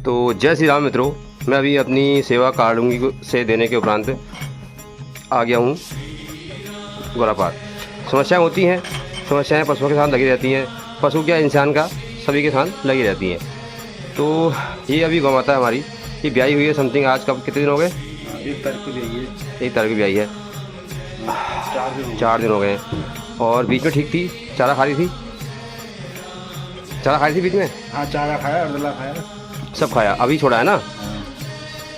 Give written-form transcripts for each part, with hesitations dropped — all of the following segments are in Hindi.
तो जय श्री राम मित्रों, मैं अभी अपनी सेवा काड़ूंगी से देने के उपरांत आ गया हूँ गोरापार। समस्याएं होती हैं, समस्याएं पशुओं के साथ लगी रहती हैं, पशु क्या इंसान का सभी के साथ लगी रहती हैं। तो ये अभी गौ माता हमारी ये ब्याई हुई है समथिंग, आज कब कितने दिन हो गए? 1 तारीख को ब्याई है। 1 तारीख की ब्याई है, 4 दिन हो गए। और बीच में ठीक थी, चारा खा रही थी, चारा खाई थी बीच में? हाँ, चारा खाया, अर्दला खाया, सब खाया, अभी छोड़ा है ना।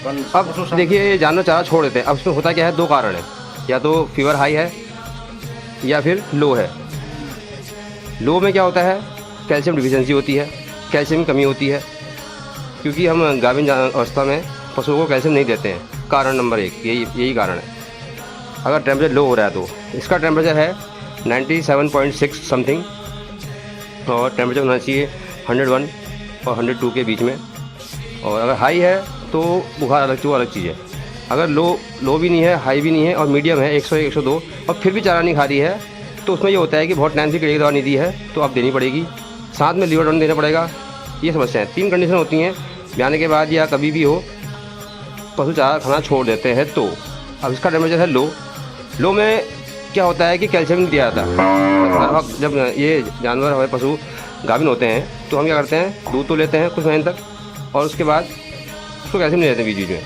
कल अब देखिए जानवर चारा छोड़ देते हैं। अब उसमें होता क्या है, 2 कारण है, या तो फीवर हाई है या फिर लो है। लो में क्या होता है, कैल्शियम डिफिशिएंसी होती है, कैल्शियम की कमी होती है, क्योंकि हम गाभिन अवस्था में पशुओं को कैल्शियम नहीं देते हैं। कारण नंबर 1 यही कारण है। अगर टेम्परेचर लो हो रहा है तो इसका टेम्परेचर है 97.6 समथिंग, और टेम्परेचर होना चाहिए 101 और 102 के बीच में। और अगर हाई है तो बुखार अलग चीज़ है। अगर लो भी नहीं है, हाई भी नहीं है और मीडियम है 101 102 और फिर भी चारा नहीं खा रही है, तो उसमें ये होता है कि बहुत टाइम से कीड़े की दवा नहीं दी है तो अब देनी पड़ेगी, साथ में लीवर देना पड़ेगा। ये समस्या है। 3 कंडीशन होती हैं ब्याने के बाद या कभी भी हो, पशु चारा खाना छोड़ देते हैं तो। अब इसका टेम्परेचर है लो में क्या होता है कि कैल्शियम नहीं दिया जाता। हर वक्त जब ये जानवर हमारे पशु गाभिन होते हैं तो हम क्या करते हैं, दूध तो लेते हैं कुछ महीने तक और उसके बाद उसको कैल्शियम नहीं देते बीच में।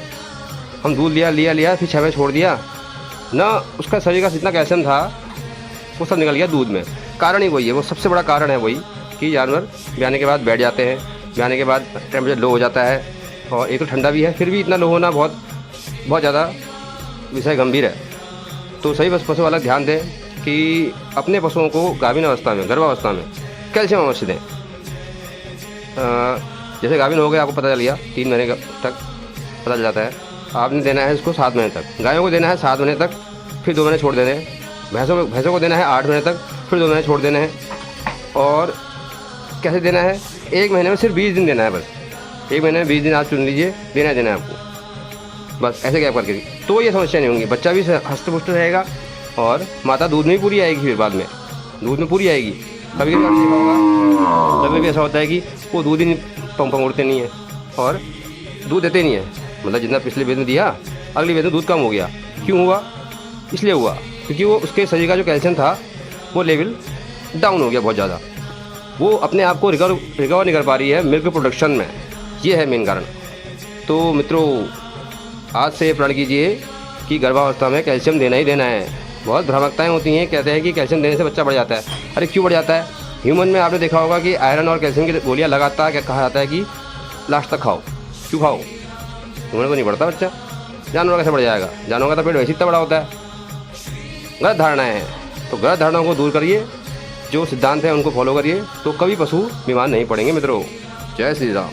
हम दूध लिया फिर 6 महीने छोड़ दिया ना, उसका शरीर का जितना कैल्शियम था वो सब निकल गया दूध में। कारण ही वही है, वो सबसे बड़ा कारण है वही कि जानवर ब्याने के बाद बैठ जाते हैं, ब्याने के बाद टेम्परेचर लो हो जाता है और एक तो ठंडा भी है, फिर भी इतना लो होना बहुत ज़्यादा विषय गंभीर है। तो सही बस पशु वाला ध्यान दें कि अपने पशुओं को गाभिन अवस्था में, गर्भावस्था में कैल्शियम अवश्य दें। जैसे गाभिन हो गए, आपको पता चल गया 3 महीने तक पता चल जाता है, आपने देना है इसको 7 महीने तक। गायों को देना है 7 महीने तक, फिर 2 महीने छोड़ देने हैं। भैंसों को देना है 8 महीने तक, फिर 2 महीने छोड़ देने हैं। और कैसे देना है, 1 महीने में सिर्फ 20 दिन देना है बस। 1 महीने में 20 दिन आप चुन लीजिए, देना है आपको, बस ऐसे गैप करके। तो ये समस्या नहीं होंगी, बच्चा भी हष्ट पुष्ट रहेगा और माता दूध में भी पूरी आएगी, फिर बाद में दूध में पूरी आएगी। कभी कभी आपने देखा होगा, कभी भी ऐसा होता है कि वो दूध ही नहीं पंगुड़ते नहीं है और दूध देते नहीं है, मतलब जितना पिछले वेद में दिया अगली वेद में दूध कम हो गया। क्यों हुआ? इसलिए हुआ क्योंकि वो उसके शरीर का जो कैल्शियम था वो लेवल डाउन हो गया बहुत ज़्यादा, वो अपने आप को रिकवर नहीं कर पा रही है मिल्क प्रोडक्शन में। ये है मेन कारण। तो मित्रों, आज से प्रण कीजिए कि गर्भावस्था में कैल्शियम देना ही देना है। बहुत भ्रामकताएं होती हैं, कहते हैं कि कैल्शियम देने से बच्चा बढ़ जाता है। अरे क्यों बढ़ जाता है? ह्यूमन में आपने देखा होगा कि आयरन और कैल्शियम की गोलियां लगातार क्या कहा जाता है कि लास्ट तक खाओ। क्यों खाओ? ह्यूमन को नहीं बढ़ता बच्चा, जानवर कैसे बढ़ जाएगा? जानवर का तो पेट वैसे इतना बड़ा होता है। गलत धारणाएँ हैं, तो गलत धारणाओं को दूर करिए, जो सिद्धांत हैं उनको फॉलो करिए, तो कभी पशु बीमार नहीं पड़ेंगे मित्रों। जय श्री राम।